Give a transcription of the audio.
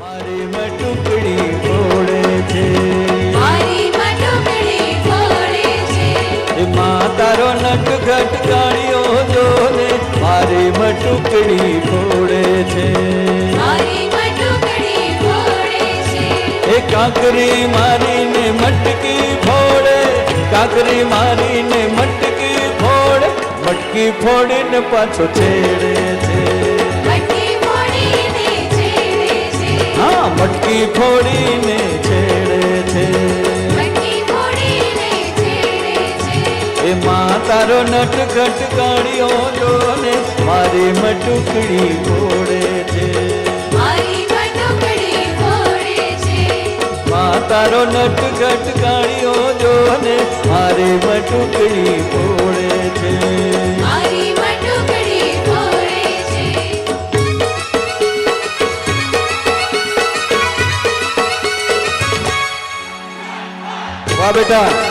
મારી મટુકડી ફોડે છે, મારી મટુકડી ફોડે છે, એ માં તારો નટખટ કાળિયો જો ને મારી મટુકડી ફોડે છે, મારી મટુકડી ફોડે છે, એ કાંકરી મારીને મટકી ફોડે, કાંકરી મારીને મટકી ફોડે, મટકી ફોડીને પાછો છેડે છે, મટકી ફોડીને છેડે છે, હા મટકી ફોડીને છેડે છે, મટકી ફોડીને છેડે છે, એ માં તારો નટખટ કાળિયો જો ને મારી મટુકડી ફોડે છે, મારી મટુકડી ફોડે છે, માં તારો નટખટ કાળિયો જો ને મારી મટુકડી ફોડે છે, મારી મટુકડી ફોડે છે. વાહ બેટા.